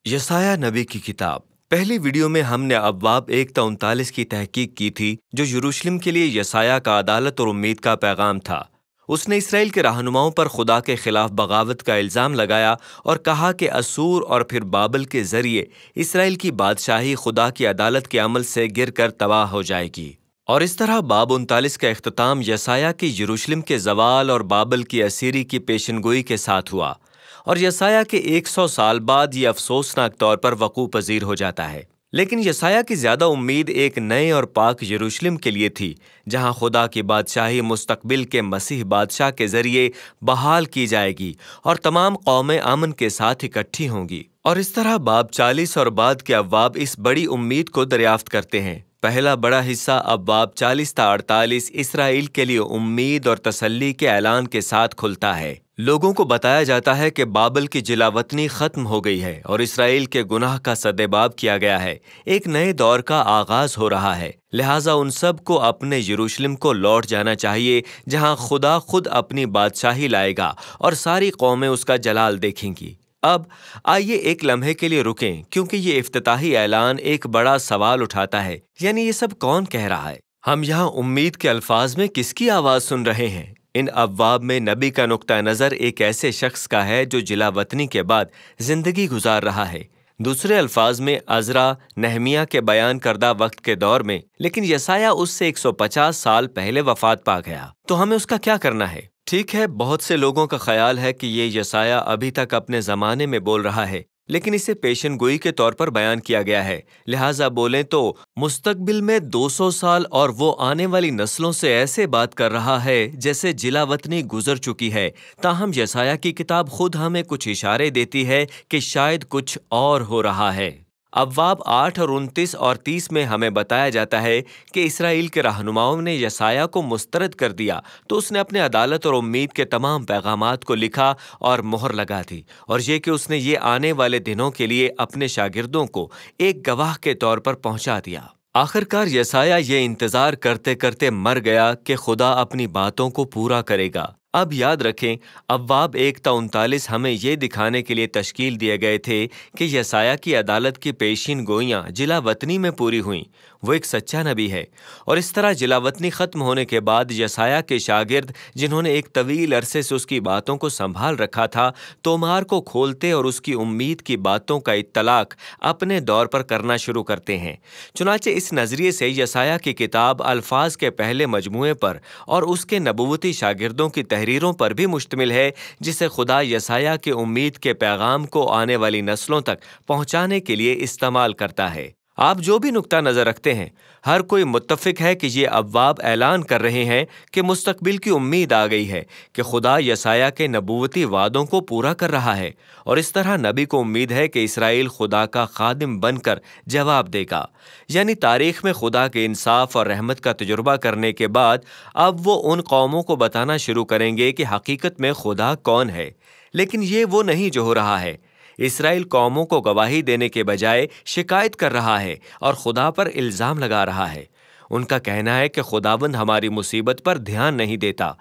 یسایہ نبی کی کتاب۔ پہلی ویڈیو میں ہم نے ابواب 1-39 کی تحقیق کی تھی، جو یروشلم کے لیے یسایہ کا عدالت اور امید کا پیغام تھا۔ اس نے اسرائیل کے رہنماؤں پر خدا کے خلاف بغاوت کا الزام لگایا اور کہا کہ اسور اور پھر بابل کے ذریعے اسرائیل کی بادشاہی خدا کی عدالت کے عمل سے گر کر تباہ ہو جائے گی۔ اور اس طرح باب 39 کا اختتام یسایہ کی یروشلم کے زوال اور بابل کی اسیری کی پیشنگوئی کے ساتھ ہوا، اور یسایہ کے 100 سال بعد یہ افسوسناک طور پر وقوع پذیر ہو جاتا ہے۔ لیکن یسایہ کی زیادہ امید ایک نئے اور پاک یروشلم کے لیے تھی، جہاں خدا کی بادشاہی مستقبل کے مسیح بادشاہ کے ذریعے بحال کی جائے گی اور تمام قومیں امن کے ساتھ اکٹھی ہوں گی۔ اور اس طرح باب 40 اور بعد کے ابواب اس بڑی امید کو دریافت کرتے ہیں۔ پہلا بڑا حصہ ابواب 40-48 اسرائیل کے لیے امید اور تسلی کے اعلان کے ساتھ کھلتا ہے۔ لوگوں کو بتایا جاتا ہے کہ بابل کی جلاوطنی ختم ہو گئی ہے اور اسرائیل کے گناہ کا سدباب کیا گیا ہے۔ ایک نئے دور کا آغاز ہو رہا ہے، لہٰذا ان سب کو اپنے یروشلم کو لوٹ جانا چاہیے، جہاں خدا خود اپنی بادشاہی لائے گا اور ساری قومیں اس کا جلال دیکھیں گی۔ اب آئیے ایک لمحے کے لیے رکیں، کیونکہ یہ افتتاحی اعلان ایک بڑا سوال اٹھاتا ہے، یعنی یہ سب کون کہہ رہا ہے؟ ہم یہاں امید کے الفاظ میں کس کی آواز سن رہے ہیں؟ ان ابواب میں نبی کا نقطہ نظر ایک ایسے شخص کا ہے جو جلا وطنی کے بعد زندگی گزار رہا ہے۔ دوسرے الفاظ میں عزرا نہمیہ کے بیان کردہ وقت کے دور میں، لیکن یسایہ اس سے 150 سال پہلے وفات پا گیا۔ تو ہمیں اس کا کیا کرنا ہے؟ ٹھیک ہے، بہت سے لوگوں کا خیال ہے کہ یہ یسایہ ابھی تک اپنے زمانے میں بول رہا ہے، لیکن اسے پیشن گوئی کے طور پر بیان کیا گیا ہے، لہٰذا بولیں تو مستقبل میں 200 سال، اور وہ آنے والی نسلوں سے ایسے بات کر رہا ہے جیسے جلا وطنی گزر چکی ہے۔ تاہم یسایہ کی کتاب خود ہمیں کچھ اشارے دیتی ہے کہ شاید کچھ اور ہو رہا ہے۔ ابواب 8 اور 29 اور 30 میں ہمیں بتایا جاتا ہے کہ اسرائیل کے رہنماؤں نے یسایہ کو مسترد کر دیا تو اس نے اپنے عدالت اور امید کے تمام پیغامات کو لکھا اور مہر لگا دی، اور یہ کہ اس نے یہ آنے والے دنوں کے لیے اپنے شاگردوں کو ایک گواہ کے طور پر پہنچا دیا۔ آخرکار یسایہ یہ انتظار کرتے کرتے مر گیا کہ خدا اپنی باتوں کو پورا کرے گا۔ اب یاد رکھیں، ابواب 1-39 ہمیں یہ دکھانے کے لیے تشکیل دیے گئے تھے کہ یسایہ کی عدالت کی پیشین گوئیاں جلا وطنی میں پوری ہوئیں۔ وہ ایک سچا نبی ہے، اور اس طرح جلا وطنی ختم ہونے کے بعد یسایہ کے شاگرد، جنہوں نے ایک طویل عرصے سے اس کی باتوں کو سنبھال رکھا تھا، تومار کو کھولتے اور اس کی امید کی باتوں کا اطلاق اپنے دور پر کرنا شروع کرتے ہیں۔ چنانچہ اس نظریے سے یسایہ کی کتاب الفاظ کے پہلے مجموعے پر اور اس کے نبوتی شاگردوں کی تحریروں پر بھی مشتمل ہے، جسے خدا یسایہ کے امید کے پیغام کو آنے والی نسلوں تک پہنچانے کے لیے استعمال کرتا ہے۔ آپ جو بھی نقطہ نظر رکھتے ہیں، ہر کوئی متفق ہے کہ یہ ابواب اعلان کر رہے ہیں کہ مستقبل کی امید آ گئی ہے، کہ خدا یسایہ کے نبوتی وعدوں کو پورا کر رہا ہے، اور اس طرح نبی کو امید ہے کہ اسرائیل خدا کا خادم بن کر جواب دے گا۔ یعنی تاریخ میں خدا کے انصاف اور رحمت کا تجربہ کرنے کے بعد اب وہ ان قوموں کو بتانا شروع کریں گے کہ حقیقت میں خدا کون ہے۔ لیکن یہ وہ نہیں جو ہو رہا ہے۔ اسرائیل قوموں کو گواہی دینے کے بجائے شکایت کر رہا ہے اور خدا پر الزام لگا رہا ہے۔ ان کا کہنا ہے کہ خداوند ہماری مصیبت پر دھیان نہیں دیتا،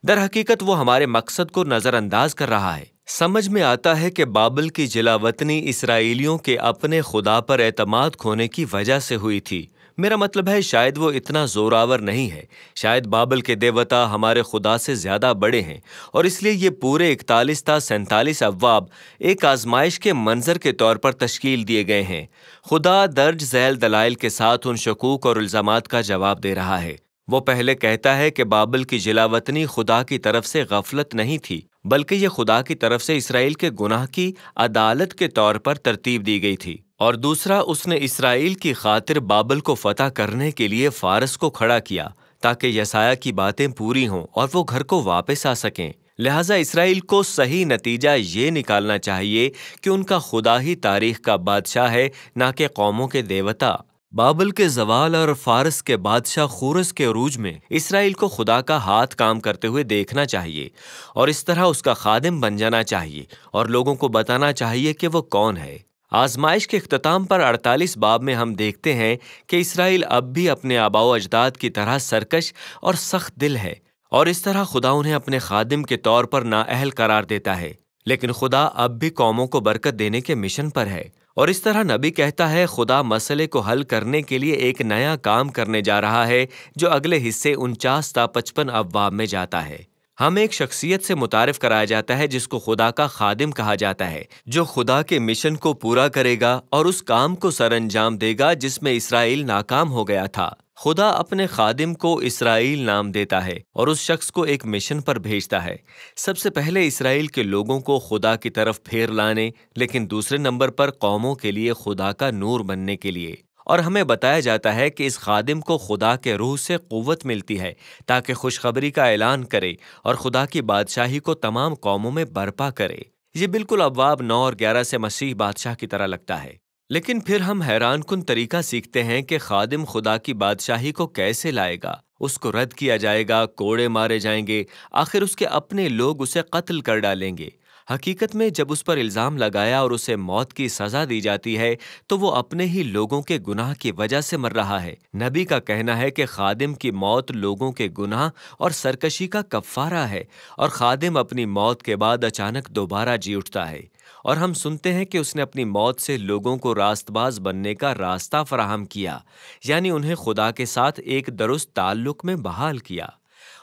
در حقیقت وہ ہمارے مقصد کو نظر انداز کر رہا ہے۔ سمجھ میں آتا ہے کہ بابل کی جلا وطنی اسرائیلیوں کے اپنے خدا پر اعتماد کھونے کی وجہ سے ہوئی تھی۔ میرا مطلب ہے شاید وہ اتنا زوراور نہیں ہے، شاید بابل کے دیوتا ہمارے خدا سے زیادہ بڑے ہیں، اور اس لیے یہ پورے 41 تا 47 ابواب ایک آزمائش کے منظر کے طور پر تشکیل دیے گئے ہیں۔ خدا درج ذیل دلائل کے ساتھ ان شکوک اور الزامات کا جواب دے رہا ہے۔ وہ پہلے کہتا ہے کہ بابل کی جلا وطنی خدا کی طرف سے غفلت نہیں تھی، بلکہ یہ خدا کی طرف سے اسرائیل کے گناہ کی عدالت کے طور پر ترتیب دی گئی تھی۔ اور دوسرا، اس نے اسرائیل کی خاطر بابل کو فتح کرنے کے لیے فارس کو کھڑا کیا، تاکہ یسایہ کی باتیں پوری ہوں اور وہ گھر کو واپس آ سکیں۔ لہٰذا اسرائیل کو صحیح نتیجہ یہ نکالنا چاہیے کہ ان کا خدا ہی تاریخ کا بادشاہ ہے، نہ کہ قوموں کے دیوتا۔ بابل کے زوال اور فارس کے بادشاہ خورس کے عروج میں اسرائیل کو خدا کا ہاتھ کام کرتے ہوئے دیکھنا چاہیے، اور اس طرح اس کا خادم بن جانا چاہیے اور لوگوں کو بتانا چاہیے کہ وہ کون ہے۔ آزمائش کے اختتام پر 48 باب میں ہم دیکھتے ہیں کہ اسرائیل اب بھی اپنے آباء و اجداد کی طرح سرکش اور سخت دل ہے، اور اس طرح خدا انہیں اپنے خادم کے طور پر نااہل قرار دیتا ہے۔ لیکن خدا اب بھی قوموں کو برکت دینے کے مشن پر ہے، اور اس طرح نبی کہتا ہے خدا مسئلے کو حل کرنے کے لیے ایک نیا کام کرنے جا رہا ہے جو اگلے حصے 49 تا 55 ابواب میں جاتا ہے۔ ہم ایک شخصیت سے متعارف کرایا جاتا ہے جس کو خدا کا خادم کہا جاتا ہے، جو خدا کے مشن کو پورا کرے گا اور اس کام کو سر انجام دے گا جس میں اسرائیل ناکام ہو گیا تھا۔ خدا اپنے خادم کو اسرائیل نام دیتا ہے اور اس شخص کو ایک مشن پر بھیجتا ہے، سب سے پہلے اسرائیل کے لوگوں کو خدا کی طرف پھیر لانے، لیکن دوسرے نمبر پر قوموں کے لیے خدا کا نور بننے کے لیے۔ اور ہمیں بتایا جاتا ہے کہ اس خادم کو خدا کے روح سے قوت ملتی ہے تاکہ خوشخبری کا اعلان کرے اور خدا کی بادشاہی کو تمام قوموں میں برپا کرے۔ یہ بالکل ابواب 9 اور 11 سے مسیح بادشاہ کی طرح لگتا ہے، لیکن پھر ہم حیران کن طریقہ سیکھتے ہیں کہ خادم خدا کی بادشاہی کو کیسے لائے گا۔ اس کو رد کیا جائے گا، کوڑے مارے جائیں گے، آخر اس کے اپنے لوگ اسے قتل کر ڈالیں گے۔ حقیقت میں جب اس پر الزام لگایا اور اسے موت کی سزا دی جاتی ہے تو وہ اپنے ہی لوگوں کے گناہ کی وجہ سے مر رہا ہے۔ نبی کا کہنا ہے کہ خادم کی موت لوگوں کے گناہ اور سرکشی کا کفارہ ہے، اور خادم اپنی موت کے بعد اچانک دوبارہ جی اٹھتا ہے، اور ہم سنتے ہیں کہ اس نے اپنی موت سے لوگوں کو راست باز بننے کا راستہ فراہم کیا، یعنی انہیں خدا کے ساتھ ایک درست تعلق میں بحال کیا۔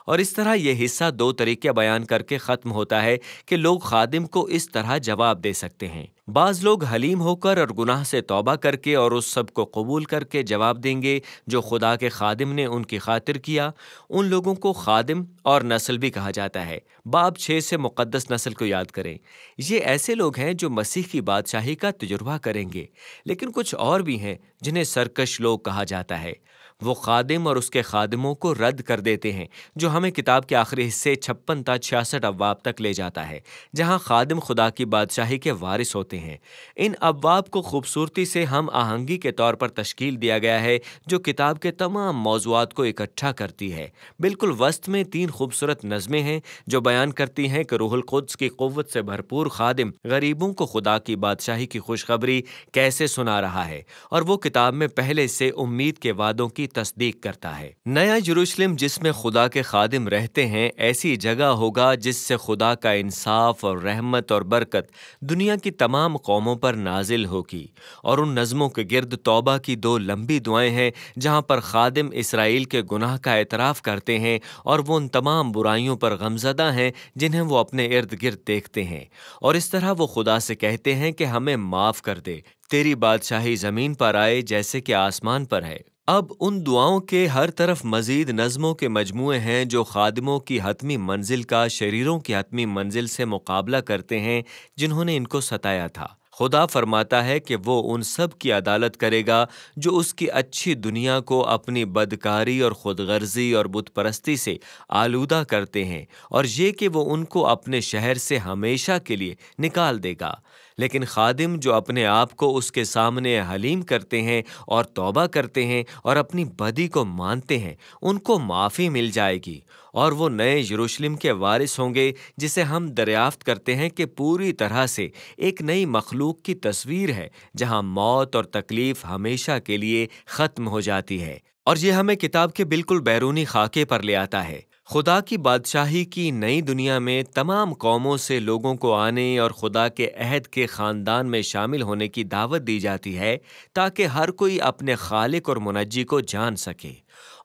اور اس طرح یہ حصہ 2 طریقے بیان کر کے ختم ہوتا ہے کہ لوگ خادم کو اس طرح جواب دے سکتے ہیں۔ بعض لوگ حلیم ہو کر اور گناہ سے توبہ کر کے اور اس سب کو قبول کر کے جواب دیں گے جو خدا کے خادم نے ان کی خاطر کیا۔ ان لوگوں کو خادم اور نسل بھی کہا جاتا ہے۔ باب 6 سے مقدس نسل کو یاد کریں۔ یہ ایسے لوگ ہیں جو مسیح کی بادشاہی کا تجربہ کریں گے، لیکن کچھ اور بھی ہیں جنہیں سرکش لوگ کہا جاتا ہے۔ وہ خادم اور اس کے خادموں کو رد کر دیتے ہیں، جو ہمیں کتاب کے آخری حصے 56 تا 66 ابواب تک لے جاتا ہے، جہاں خادم خدا کی بادشاہی کے وارث ہوتے ہیں۔ ان ابواب کو خوبصورتی سے ہم آہنگی کے طور پر تشکیل دیا گیا ہے جو کتاب کے تمام موضوعات کو اکٹھا کرتی ہے۔ بالکل وسط میں 3 خوبصورت نظمیں ہیں جو بیان کرتی ہیں کہ روح القدس کی قوت سے بھرپور خادم غریبوں کو خدا کی بادشاہی کی خوشخبری کیسے سنا رہا ہے، اور وہ کتاب میں پہلے سے امید کے وعدوں کی تصدیق کرتا ہے۔ نیا یروشلم جس میں خدا کے خادم رہتے ہیں ایسی جگہ ہوگا جس سے خدا کا انصاف اور رحمت اور برکت دنیا کی تمام قوموں پر نازل ہوگی۔ اور ان نظموں کے گرد توبہ کی 2 لمبی دعائیں ہیں جہاں پر خادم اسرائیل کے گناہ کا اعتراف کرتے ہیں اور وہ ان تمام برائیوں پر غمزدہ ہیں جنہیں وہ اپنے ارد گرد دیکھتے ہیں، اور اس طرح وہ خدا سے کہتے ہیں کہ ہمیں معاف کر دے، تیری بادشاہی زمین پر آئے جیسے کہ آسمان پر ہے۔ اب ان دعاؤں کے ہر طرف مزید نظموں کے مجموعے ہیں جو خادموں کی حتمی منزل کا شریروں کی حتمی منزل سے مقابلہ کرتے ہیں جنہوں نے ان کو ستایا تھا۔ خدا فرماتا ہے کہ وہ ان سب کی عدالت کرے گا جو اس کی اچھی دنیا کو اپنی بدکاری اور خود غرضی اور بت پرستی سے آلودہ کرتے ہیں، اور یہ کہ وہ ان کو اپنے شہر سے ہمیشہ کے لیے نکال دے گا۔ لیکن خادم جو اپنے آپ کو اس کے سامنے حلیم کرتے ہیں اور توبہ کرتے ہیں اور اپنی بدی کو مانتے ہیں، ان کو معافی مل جائے گی، اور وہ نئے یروشلم کے وارث ہوں گے جسے ہم دریافت کرتے ہیں کہ پوری طرح سے ایک نئی مخلوق کی تصویر ہے جہاں موت اور تکلیف ہمیشہ کے لیے ختم ہو جاتی ہے۔ اور یہ ہمیں کتاب کے بالکل بیرونی خاکے پر لے آتا ہے۔ خدا کی بادشاہی کی نئی دنیا میں تمام قوموں سے لوگوں کو آنے اور خدا کے عہد کے خاندان میں شامل ہونے کی دعوت دی جاتی ہے تاکہ ہر کوئی اپنے خالق اور منجی کو جان سکے۔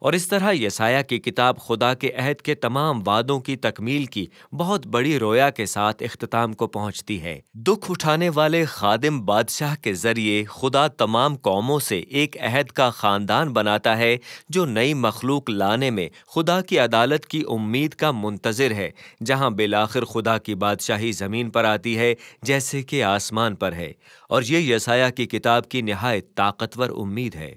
اور اس طرح یسایہ کی کتاب خدا کے عہد کے تمام وعدوں کی تکمیل کی بہت بڑی رویا کے ساتھ اختتام کو پہنچتی ہے۔ دکھ اٹھانے والے خادم بادشاہ کے ذریعے خدا تمام قوموں سے ایک عہد کا خاندان بناتا ہے جو نئی مخلوق لانے میں خدا کی عدالت کی امید کا منتظر ہے، جہاں بالآخر خدا کی بادشاہی زمین پر آتی ہے جیسے کہ آسمان پر ہے۔ اور یہ یسایہ کی کتاب کی نہایت طاقتور امید ہے۔